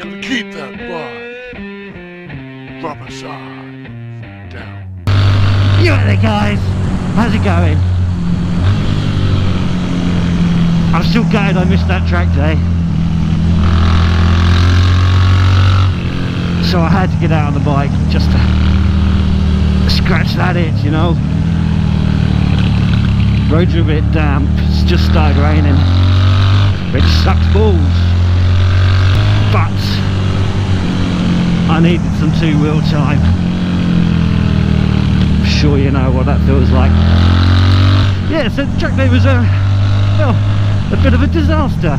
And keep that bike rubber side down. You there guys, how's it going? I'm still gutted I missed that track day. So I had to get out on the bike just to scratch that itch, you know. Roads are a bit damp, it's just started raining, which sucks balls. But I needed some two-wheel time. I'm sure you know what that feels like. Yeah, so the track day was well, a bit of a disaster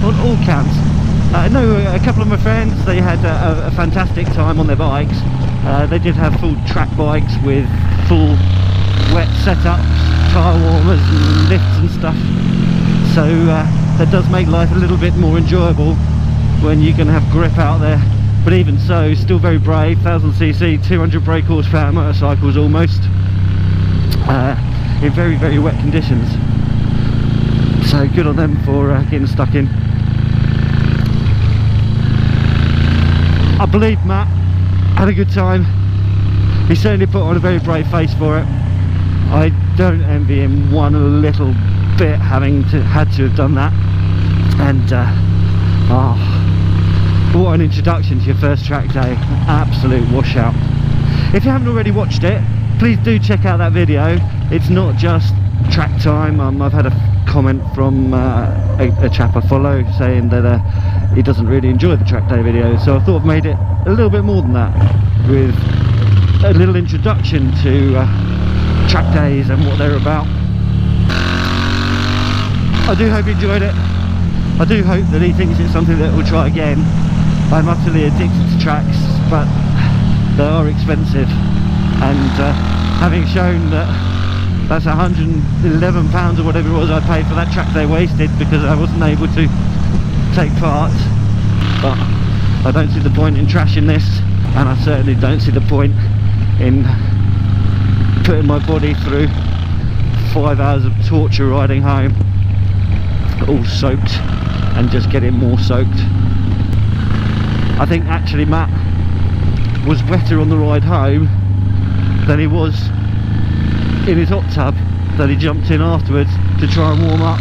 on all counts. I know a couple of my friends, they had a fantastic time on their bikes. They did have full track bikes with full wet setups, tyre warmers and lifts and stuff. So that does make life a little bit more enjoyable when you can have grip out there. But even so, still very brave, 1000cc, 200 brake horsepower motorcycles almost, in very, very wet conditions. So good on them for getting stuck in. I believe Matt had a good time. He certainly put on a very brave face for it. I don't envy him one little bit having had to have done that. And oh, what an introduction to your first track day. Absolute washout. If you haven't already watched it, please do check out that video. It's not just track time. I've had a comment from a chap I follow saying that he doesn't really enjoy the track day video, so I thought I've made it a little bit more than that, with a little introduction to track days and what they're about. I do hope you enjoyed it. I do hope that he thinks it's something that we'll try again. I'm utterly addicted to tracks, but they are expensive, and having shown that that's £111 or whatever it was I paid for that track day wasted because I wasn't able to take part. But I don't see the point in trashing this, and I certainly don't see the point in putting my body through 5 hours of torture riding home, all soaked and just getting more soaked. I think actually Matt was wetter on the ride home than he was in his hot tub that he jumped in afterwards to try and warm up.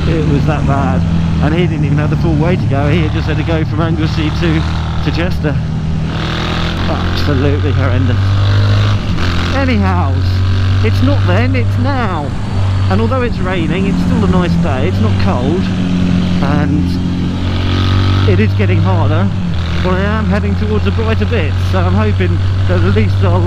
It was that bad, and he didn't even have the full way to go. He had just had to go from Anglesey to Chester. Absolutely horrendous. Anyhow, it's not then, it's now. And although it's raining, it's still a nice day. It's not cold, and it is getting harder, but I am heading towards a brighter bit, so I'm hoping that at least I'll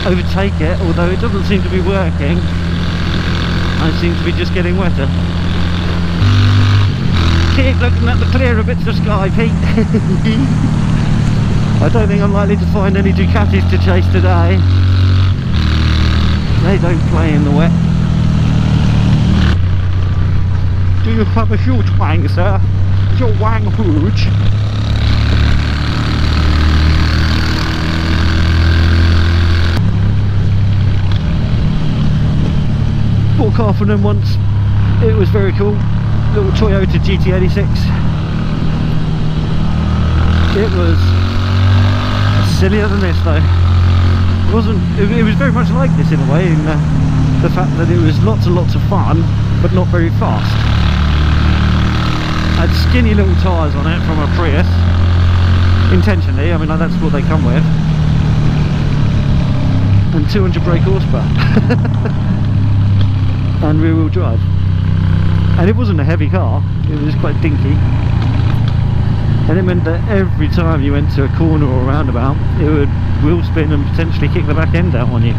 overtake it, although it doesn't seem to be working. I seem to be just getting wetter. Keep looking at the clearer bits of sky, Pete. I don't think I'm likely to find any Ducatis to chase today. They don't play in the wet. Do you have a huge wang, sir? Is your wang huge? Bought a car from them once. It was very cool. Little Toyota GT86. It was sillier than this though. It was very much like this in a way, in the fact that it was lots and lots of fun, but not very fast. I had skinny little tyres on it from a Prius, intentionally. I mean, that's what they come with, and 200 brake horsepower, and rear wheel drive. And it wasn't a heavy car; it was quite dinky. And it meant that every time you went to a corner or a roundabout, it would wheel spin and potentially kick the back end out on you.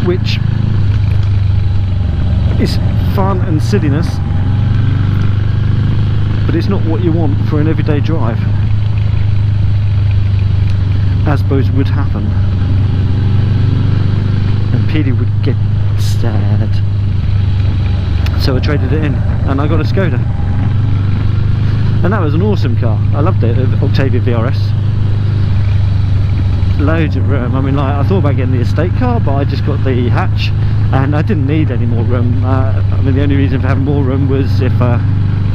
Which is fun and silliness, but it's not what you want for an everyday drive, as suppose would happen. And Petey would get sad. So I traded it in and I got a Skoda, and that was an awesome car. I loved it, Octavia VRS. Loads of room. I mean, like, I thought about getting the estate car, but I just got the hatch and I didn't need any more room. I mean, the only reason for having more room was if I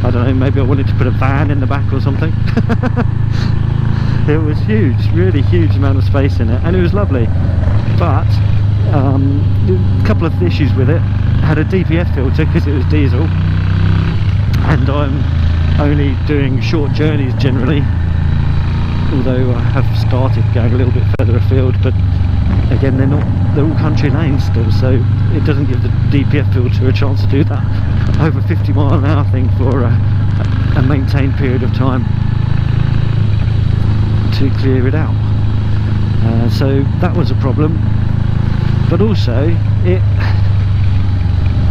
don't know, maybe I wanted to put a van in the back or something. It was huge, really huge amount of space in it, and it was lovely. But a couple of issues with it. Had a DPF filter because it was diesel, and I'm only doing short journeys generally, although I have started going a little bit further afield, but again they're all country lanes still, so it doesn't give the DPF filter a chance to do that over 50-mile-an-hour thing for a maintained period of time to clear it out. So that was a problem, but also it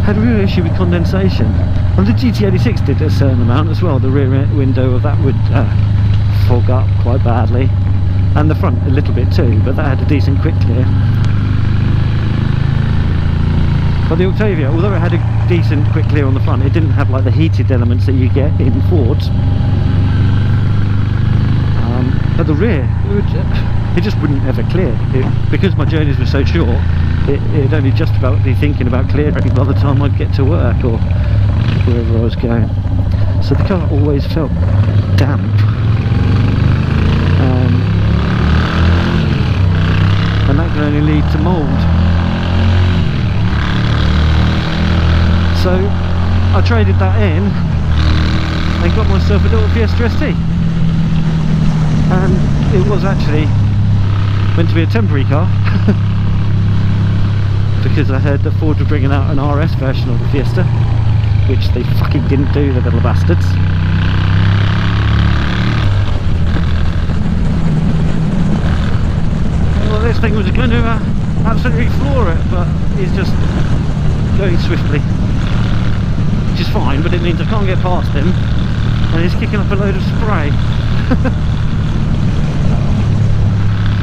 had a real issue with condensation, and the GT86 did a certain amount as well. The rear window of that would fog up quite badly, and the front a little bit too, but that had a decent quick clear. But the Octavia, although it had a decent quick clear on the front, it didn't have like the heated elements that you get in Fords. But the rear, it just wouldn't ever clear. Because my journeys were so short, it'd only just about be thinking about clearing by the time I'd get to work or wherever I was going. So the car always felt damp. And that can only lead to mould. So I traded that in and got myself a little Fiesta ST. And it was actually meant to be a temporary car because I heard that Ford were bringing out an RS version of the Fiesta, which they fucking didn't do, the little bastards. Well, this thing was going to absolutely floor it, but it's just going swiftly, which is fine, but it means I can't get past him, and he's kicking up a load of spray.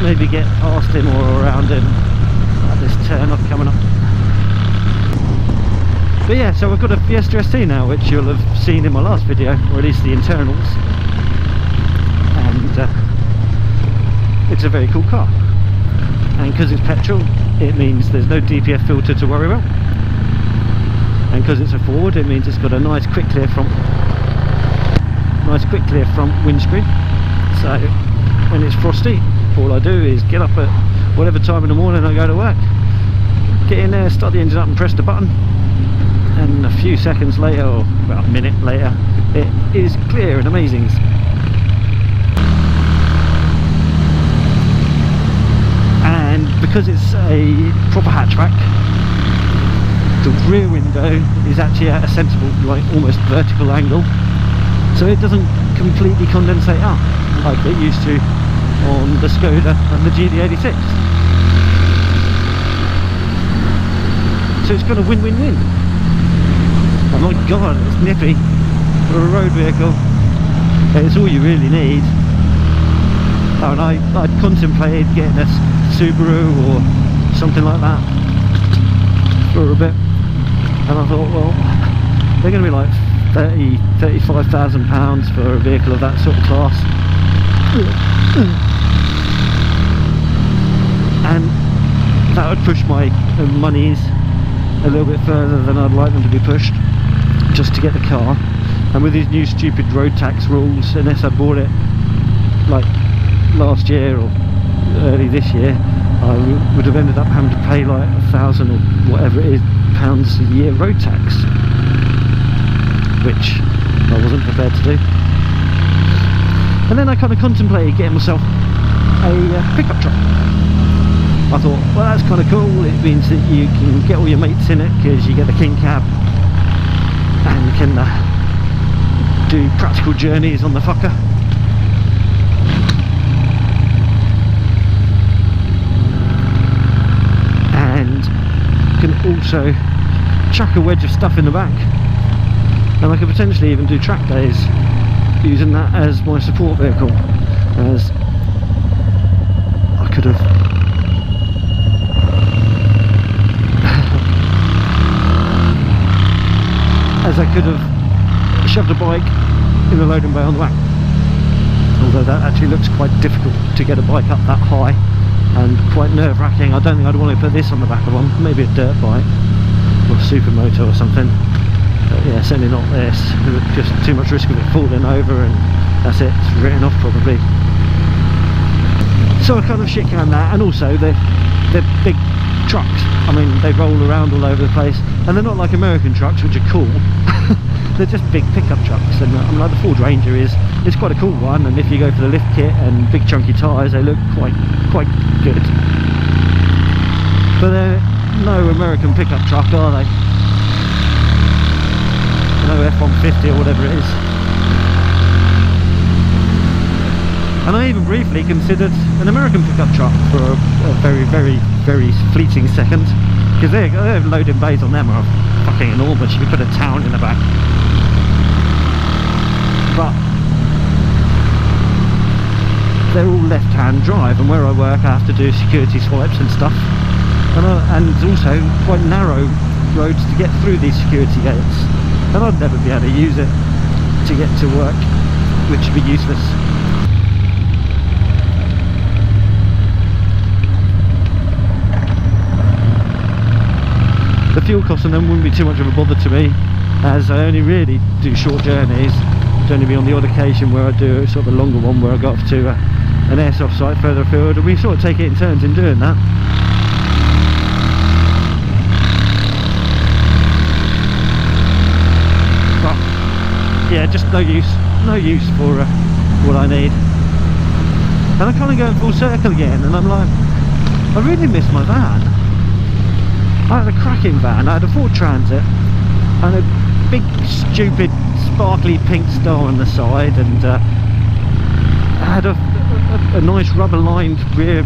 Maybe get past him or around him at this turn off coming up. But yeah, so I've got a Fiesta ST now, which you'll have seen in my last video, or at least the internals, and it's a very cool car. And because it's petrol, it means there's no DPF filter to worry about, and because it's a Ford, it means it's got a nice quick clear front windscreen. So when it's frosty, all I do is get up at whatever time in the morning I go to work, get in there, start the engine up and press the button, and a few seconds later, or about a minute later, it is clear and amazing. And because it's a proper hatchback, the rear window is actually at a sensible, like almost vertical angle, so it doesn't completely condensate up like it used to on the Skoda and the GT86. So it's got a win-win-win. Oh my god, it's nippy for a road vehicle. It's all you really need. Oh, and I'd contemplated getting a Subaru or something like that for a bit, and I thought, well, they're going to be like £35,000 for a vehicle of that sort of class. And that would push my monies a little bit further than I'd like them to be pushed, just to get the car. And with these new stupid road tax rules, unless I bought it like last year or early this year, I would have ended up having to pay like £1,000 or whatever it is pounds a year road tax, which I wasn't prepared to do. And then I kind of contemplated getting myself a pickup truck. I thought, well, that's kind of cool. It means that you can get all your mates in it because you get the king cab and can do practical journeys on the fucker. And can also chuck a wedge of stuff in the back, and I could potentially even do track days using that as my support vehicle, as I could have shoved a bike in the loading bay on the back, although that actually looks quite difficult to get a bike up that high and quite nerve-wracking. I don't think I'd want to put this on the back of one, maybe a dirt bike. supermoto or something. But yeah, certainly not this. Just too much risk of it falling over, and that's it. It's written off probably. So I kind of shit can that, and also they're big trucks. I mean, they roll around all over the place, and they're not like American trucks, which are cool. They're just big pickup trucks, and I'm like, the Ford Ranger is quite a cool one, and if you go for the lift kit and big chunky tyres, they look quite good. But they're no American pickup truck, are they? No F-150 or whatever it is. And I even briefly considered an American pickup truck for a very fleeting second, because their loading bays on them are fucking enormous. You could put a town in the back. But they're all left-hand drive, and where I work I have to do security swipes and stuff, and also quite narrow roads to get through these security gates, and I'd never be able to use it to get to work, which would be useless. The fuel costs on them wouldn't be too much of a bother to me, as I only really do short journeys. It'd only be on the odd occasion where I do sort of a longer one where I go off to an airsoft site further afield, and we sort of take it in turns in doing that. But yeah, just no use for what I need. And I'm kind of going full circle again, and I'm like, I really miss my van. I had a cracking van. I had a Ford Transit and a big stupid sparkly pink star on the side, and I had a nice rubber lined rear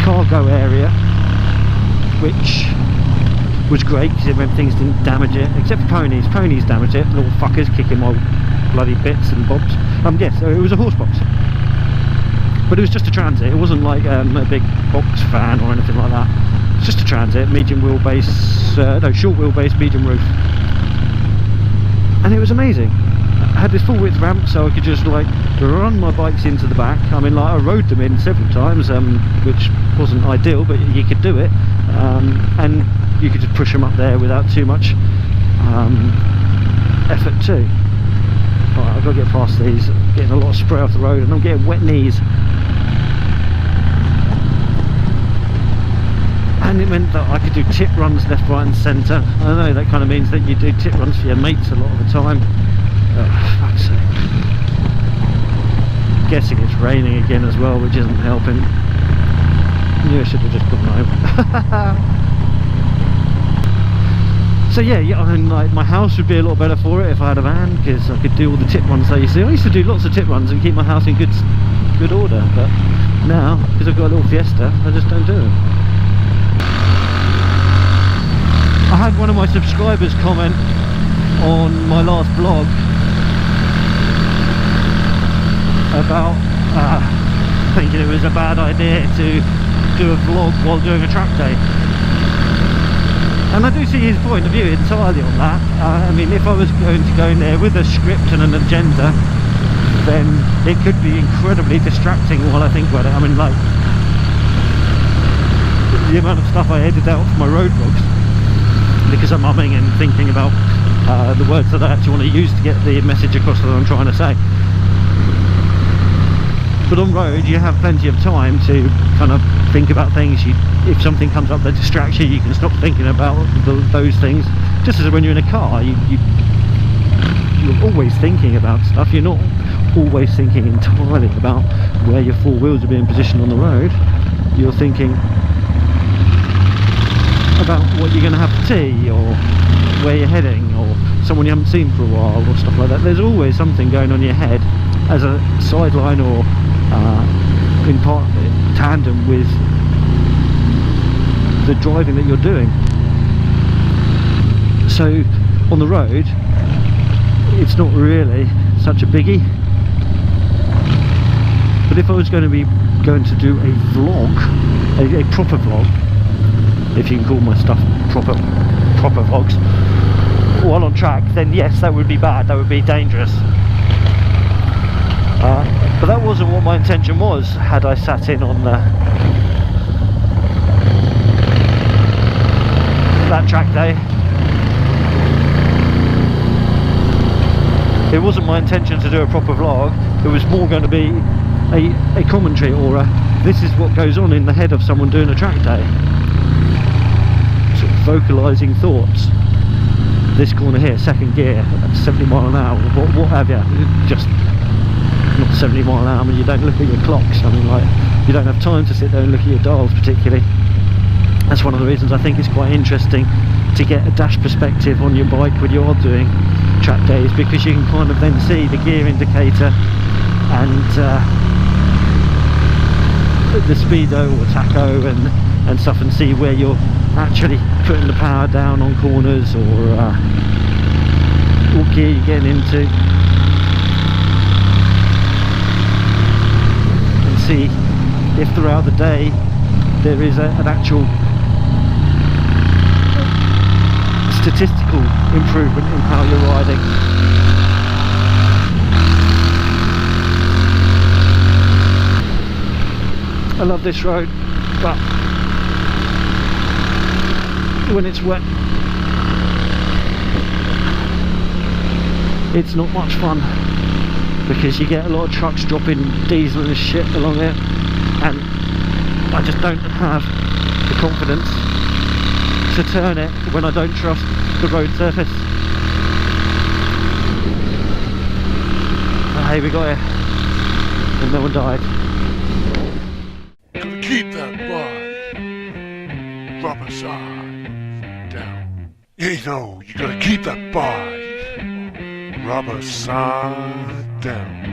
cargo area, which was great because it meant things didn't damage it, except for ponies. Ponies damaged it, little fuckers kicking my bloody bits and bobs. Yes, so it was a horse box, but it was just a Transit. It wasn't like a big box van or anything like that. It's just a Transit, medium wheelbase, no, short wheelbase, medium roof, and it was amazing. I had this full width ramp, so I could just like run my bikes into the back. I mean, like, I rode them in several times, which wasn't ideal, but you could do it, and you could just push them up there without too much effort too. Alright, I've got to get past these. I'm getting a lot of spray off the road, and I'm getting wet knees. And it meant that I could do tip runs left, right and centre. I know that kind of means that you do tip runs for your mates a lot of the time. Oh, fuck's sake. Guessing it's raining again as well, which isn't helping. Knew I should have just gone home. So yeah, I mean, like, my house would be a lot better for it if I had a van, because I could do all the tip runs that you see. I used to do lots of tip runs and keep my house in good order, but now, because I've got a little Fiesta, I just don't do them. I had one of my subscribers comment on my last vlog about thinking it was a bad idea to do a vlog while doing a track day, and I do see his point of view entirely on that. I mean, if I was going to go in there with a script and an agenda, then it could be incredibly distracting while I think about it. I mean, like, the amount of stuff I edit out for my road vlogs because I'm umming and thinking about the words that I actually want to use to get the message across that I'm trying to say. But on road you have plenty of time to kind of think about things. If something comes up that distracts you, you can stop thinking about those things. Just as when you're in a car, you're always thinking about stuff. You're not always thinking entirely about where your four wheels are being positioned on the road. You're thinking about what you're going to have for tea, or where you're heading, or someone you haven't seen for a while, or stuff like that. There's always something going on in your head as a sideline, or in tandem with the driving that you're doing. So on the road it's not really such a biggie. But if I was going to do a vlog, a proper vlog, if you can call my stuff proper vlogs, while on track, then yes, that would be bad, that would be dangerous. But that wasn't what my intention was, had I sat in on the that track day. It wasn't my intention to do a proper vlog. It was more going to be a commentary, or this is what goes on in the head of someone doing a track day. Sort of vocalising thoughts. This corner here, second gear, 70 mile an hour, what have you. Just not 70 mile an hour. I mean, you don't look at your clocks. I mean, like, you don't have time to sit there and look at your dials particularly. That's one of the reasons I think it's quite interesting to get a dash perspective on your bike when you're doing track days, because you can kind of then see the gear indicator and the speedo or tacho and stuff, and see where you're actually putting the power down on corners, or what gear you're getting into, and see if throughout the day there is an actual statistical improvement in how you're riding. I love this road, but when it's wet it's not much fun, because you get a lot of trucks dropping diesel and shit along it, and I just don't have the confidence to turn it when I don't trust the road surface. But hey, we got here and no one died. Gotta keep that bike rubber side down. You know, you gotta keep that bike rubber side down.